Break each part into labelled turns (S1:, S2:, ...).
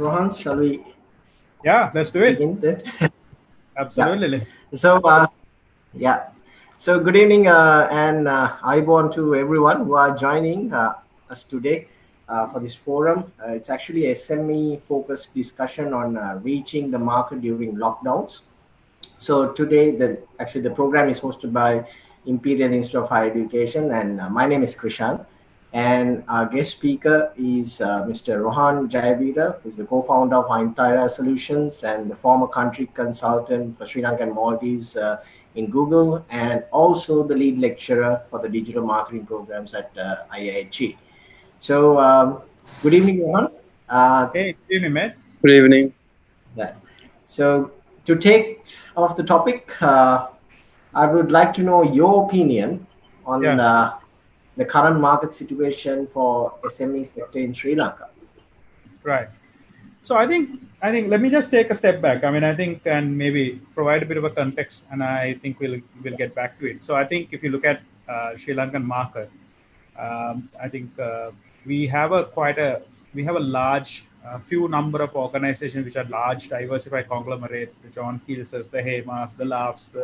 S1: Rohan, shall we
S2: Yeah, let's do it.
S1: begin it?
S2: Absolutely.
S1: So, yeah. So, good evening and Aibon to everyone who are joining us today for this forum. It's actually a SME-focused discussion on reaching the market during lockdowns. So today, the program is hosted by Imperial Institute of Higher Education, and my name is Krishan. And our guest speaker is Mr. Rohan Jayavira, who is the co-founder of Intira Solutions and the former country consultant for Sri Lankan Maldives in Google, and also the lead lecturer for the digital marketing programs at IIHE. So, good evening, Rohan.
S2: Hey, good evening, mate.
S3: Good evening.
S1: Yeah. So to take off the topic, I would like to know your opinion on the current market situation for SME sector in Sri Lanka.
S2: Right. So I think let me just take a step back. I mean, I think and maybe provide a bit of a context, and I think we'll get back to it. So I think if you look at Sri Lankan market, I think we have a large few number of organizations which are large, diversified conglomerate, the John Keelses, the Hemas, the Labs,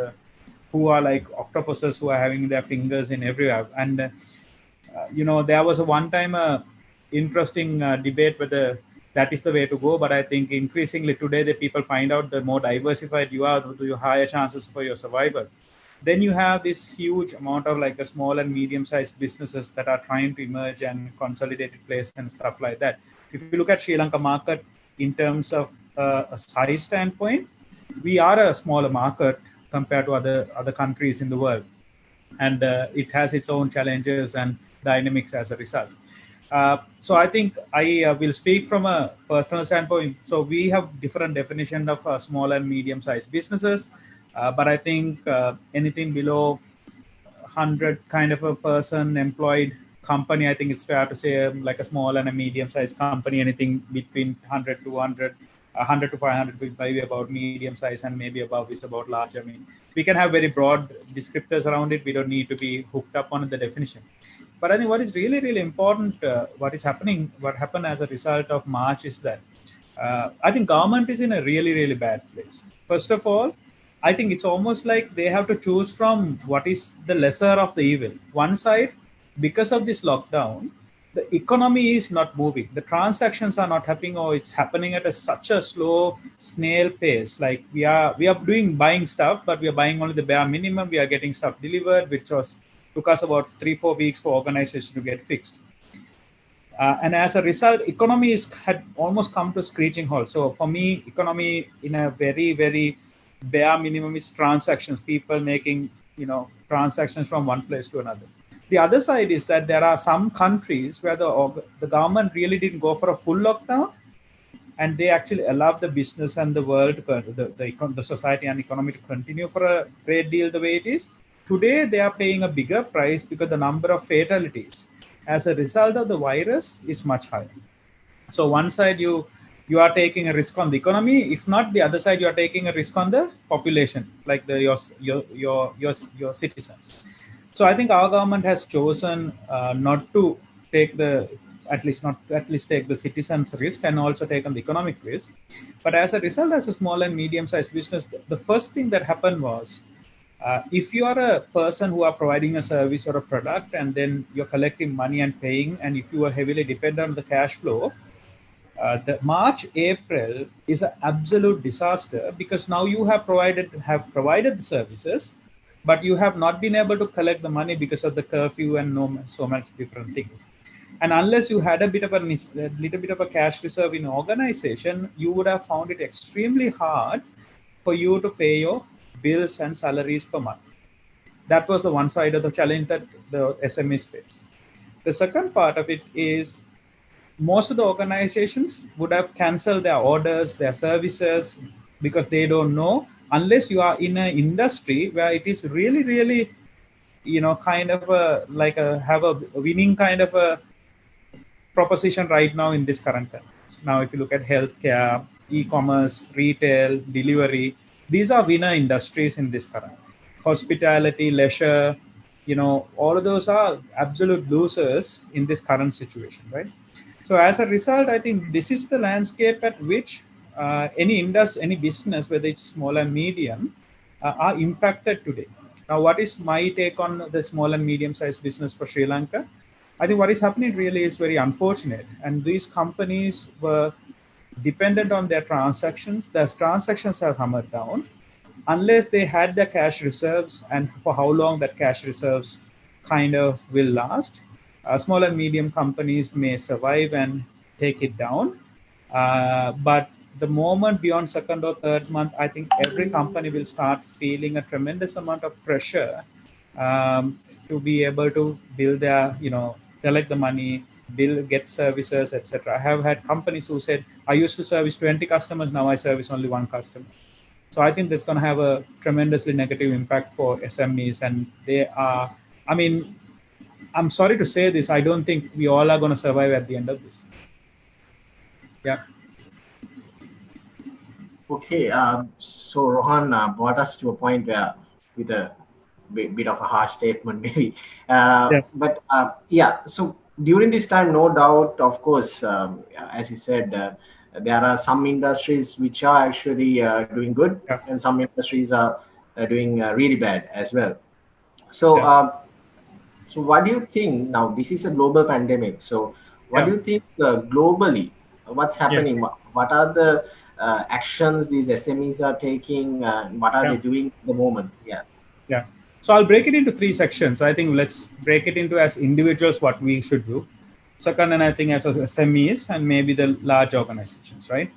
S2: who are like octopuses who are having their fingers in everywhere. And there was a one time interesting debate whether that is the way to go. But I think increasingly today, the people find out the more diversified you are, the higher chances for your survival. Then you have this huge amount of like a small and medium-sized businesses that are trying to emerge and consolidated place and stuff like that. If you look at Sri Lanka market in terms of a size standpoint, we are a smaller market compared to other countries in the world, and it has its own challenges and dynamics as a result. So I think I will speak from a personal standpoint. So we have different definition of small and medium-sized businesses, but I think anything below 100 kind of a person employed company, I think it's fair to say like a small and a medium-sized company, anything between 100 to 500 will be about medium size, and maybe above is about large. I mean, we can have very broad descriptors around it. We don't need to be hooked up on the definition. But I think what is really, really important, what happened as a result of March is that I think government is in a really, really bad place. First of all, I think it's almost like they have to choose from what is the lesser of the evil. One side, because of this lockdown, the economy is not moving. The transactions are not happening, or it's happening at such a slow snail pace. Like we are buying stuff, but we are buying only the bare minimum. We are getting stuff delivered, which took us about 3-4 weeks for organizations to get fixed. And as a result, economy had almost come to a screeching halt. So for me, economy in a very, very bare minimum is transactions, people making transactions from one place to another. The other side is that there are some countries where the government really didn't go for a full lockdown, and they actually allowed the business and the world, the society and economy to continue for a great deal the way it is. Today, they are paying a bigger price because the number of fatalities as a result of the virus is much higher. So one side you are taking a risk on the economy. If not, the other side you are taking a risk on the population, like your citizens. So I think our government has chosen not to take at least take the citizens' risk, and also take on the economic risk. But as a result, as a small and medium-sized business, the first thing that happened was, if you are a person who are providing a service or a product, and then you're collecting money and paying, and if you are heavily dependent on the cash flow, the March, April is an absolute disaster, because now you have provided the services, but you have not been able to collect the money because of the curfew and so much different things. And unless you had a little bit of a cash reserve in organization, you would have found it extremely hard for you to pay your bills and salaries per month. That was the one side of the challenge that the SMEs faced. The second part of it is, most of the organizations would have canceled their orders, their services, because they don't know, unless you are in an industry where it is really, really, kind of have a winning kind of a proposition right now in this current times. Now, if you look at healthcare, e-commerce, retail, delivery, these are winner industries in this current. Hospitality, leisure, all of those are absolute losers in this current situation, right? So as a result, I think this is the landscape at which any business, whether it's small and medium, are impacted today. Now, what is my take on the small and medium-sized business for Sri Lanka? I think what is happening really is very unfortunate, and these companies were dependent on their transactions. Their transactions have hammered down unless they had the cash reserves, and for how long that cash reserves kind of will last. Small and medium companies may survive and take it down, but the moment beyond second or third month, I think every company will start feeling a tremendous amount of pressure to be able to build their, collect the money, get services, etc. I have had companies who said, I used to service 20 customers, now I service only one customer. So I think that's going to have a tremendously negative impact for SMEs. And they are, I mean, I'm sorry to say this, I don't think we all are going to survive at the end of this. Yeah.
S1: Okay, so Rohan brought us to a point where, with a bit of a harsh statement, maybe.
S2: Yeah.
S1: But yeah, so during this time, no doubt, of course, as you said, there are some industries which are actually doing good,
S2: Yeah.
S1: and some industries are doing really bad as well. So,
S2: Yeah.
S1: so what do you think now? This is a global pandemic. So, what
S2: Yeah.
S1: do you think globally? What's
S2: Yeah.
S1: happening? What are the actions these SMEs are taking? What are they
S2: Yeah.
S1: doing at the moment? Yeah.
S2: Yeah. So I'll break it into three sections. I think let's break it into as individuals what we should do. Second, and I think as SMEs and maybe the large organizations, right?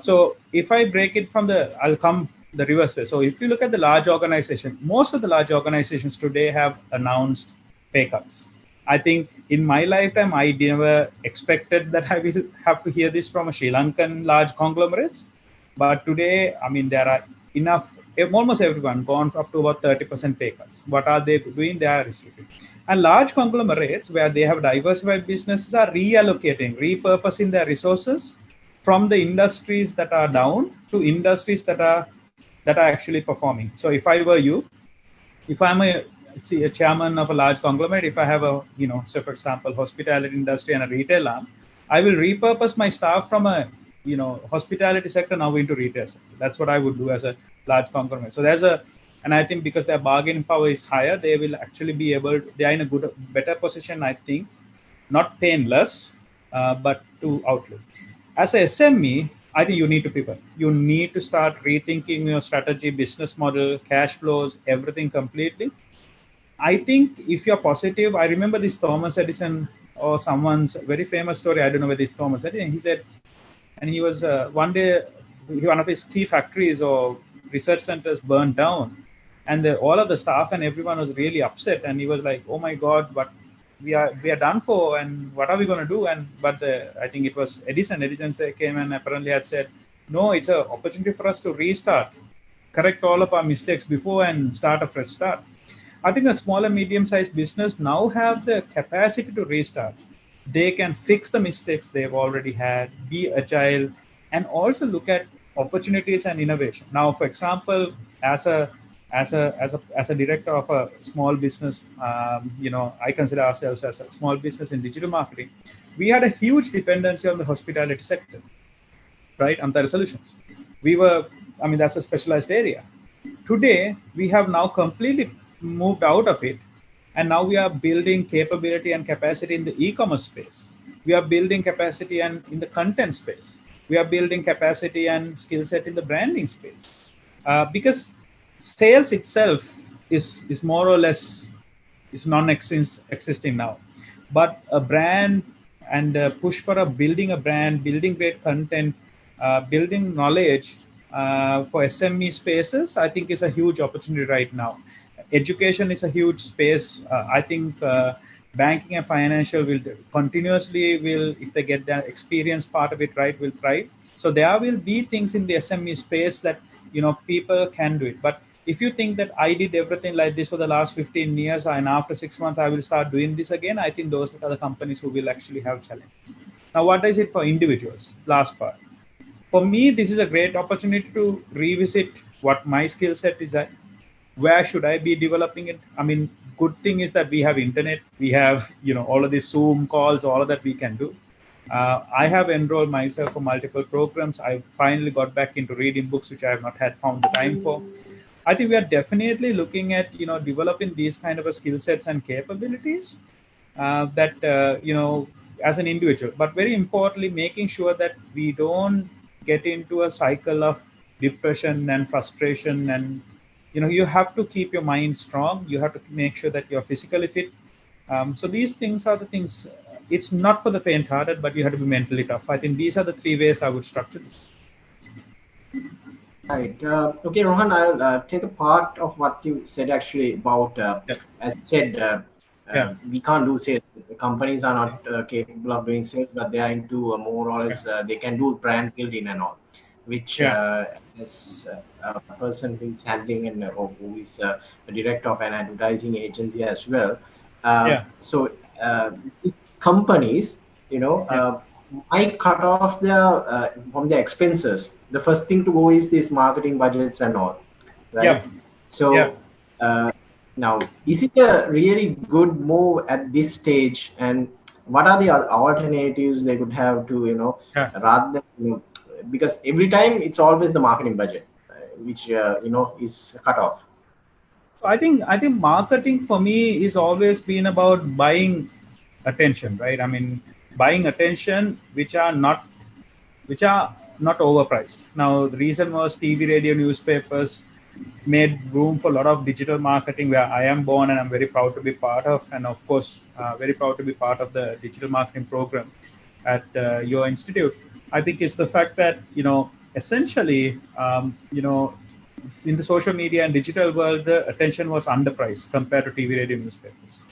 S2: So if I break it from I'll come the reverse way. So if you look at the large organization, most of the large organizations today have announced pay cuts. I think in my lifetime, I never expected that I will have to hear this from a Sri Lankan large conglomerates. But today, I mean, there are enough, almost everyone gone up to about 30% pay cuts. What are they doing? They are restricting. And large conglomerates where they have diversified businesses are reallocating, repurposing their resources from the industries that are down to industries that are actually performing. So if I were you, if I'm a chairman of a large conglomerate, if I have a, say for example, hospitality industry and a retail arm, I will repurpose my staff from a, hospitality sector now into retail sector. That's what I would do as a large conglomerate. So and I think because their bargaining power is higher, they will actually be able, they are in a better position, I think, not paying less, but to outlook. As a SME, I think you need to pivot. You need to start rethinking your strategy, business model, cash flows, everything completely. I think if you're positive, I remember this Thomas Edison or someone's very famous story. I don't know whether it's Thomas Edison. He said, and he was one day, one of his key factories or research centers burned down, and all of the staff and everyone was really upset. And he was like, "Oh my God, but we are done for, and what are we going to do?" And but I think it was Edison. Edison came and apparently had said, "No, it's an opportunity for us to restart, correct all of our mistakes before, and start a fresh start." I think a small and medium-sized business now have the capacity to restart. They can fix the mistakes they've already had, be agile, and also look at opportunities and innovation. Now, for example, as a director of a small business, I consider ourselves as a small business in digital marketing. We had a huge dependency on the hospitality sector, right? On their solutions. That's a specialized area. Today, we have now completely moved out of it. And now we are building capability and capacity in the e-commerce space. We are building capacity and in the content space. We are building capacity and skill set in the branding space. Because sales itself is more or less is non-existing now. But a brand and a push for building a brand, building great content, building knowledge for SME spaces, I think is a huge opportunity right now. Education is a huge space. I think banking and financial will if they get the experience part of it right, will thrive. So there will be things in the SME space that people can do it. But if you think that I did everything like this for the last 15 years and after 6 months I will start doing this again, I think those are the companies who will actually have challenges. Now, what is it for individuals? Last part. For me, this is a great opportunity to revisit what my skill set is at. Where should I be developing it? I mean, good thing is that we have internet. We have, all of these Zoom calls, all of that we can do. I have enrolled myself for multiple programs. I finally got back into reading books, which I have not had found the time for. I think we are definitely looking at developing these kind of a skill sets and capabilities that as an individual, but very importantly, making sure that we don't get into a cycle of depression and frustration. And you have to keep your mind strong. You have to make sure that you're physically fit. So these things are the things. It's not for the faint-hearted, but you have to be mentally tough. I think these are the three ways I would structure this.
S1: Right. Okay, Rohan, I'll take a part of what you said actually about,
S2: Yeah.
S1: as you said,
S2: Yeah.
S1: we can't do sales. The companies are not capable of doing sales, but they are into more or
S2: Yeah.
S1: less, they can do brand building and all, which
S2: Yeah.
S1: as a person who is handling and or who is a director of an advertising agency as well.
S2: Yeah.
S1: So if companies,
S2: Yeah.
S1: might cut off their from their expenses. The first thing to go is these marketing budgets and all,
S2: Yeah.
S1: right?
S2: Yeah.
S1: So uh, now, is it a really good move at this stage? And what are the alternatives they could have to,
S2: Yeah.
S1: rather than, because every time it's always the marketing budget, which is cut off.
S2: So I think marketing for me is always been about buying attention, right? I mean, buying attention which are not overpriced. Now the reason was TV, radio, newspapers made room for a lot of digital marketing where I am born and I'm very proud to be part of, and of course very proud to be part of the digital marketing program at your institute. I think it's the fact that essentially in the social media and digital world, the attention was underpriced compared to TV, radio, newspapers.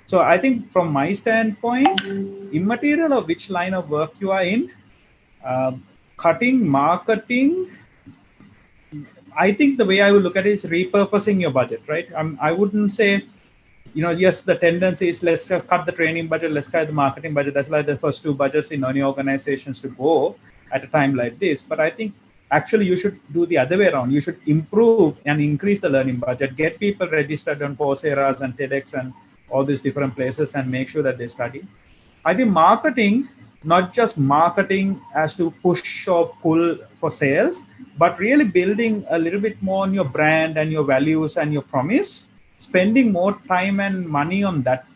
S2: So I think from my standpoint, immaterial of which line of work you are in, um, cutting marketing, I think the way I would look at it is repurposing your budget, right? I wouldn't say, yes, the tendency is let's just cut the training budget, let's cut the marketing budget. That's like the first two budgets in any organizations to go at a time like this. But I think actually you should do the other way around. You should improve and increase the learning budget, get people registered on Coursera's and TEDx and all these different places and make sure that they study. I think marketing, not just marketing as to push or pull for sales, but really building a little bit more on your brand and your values and your promise, spending more time and money on that part.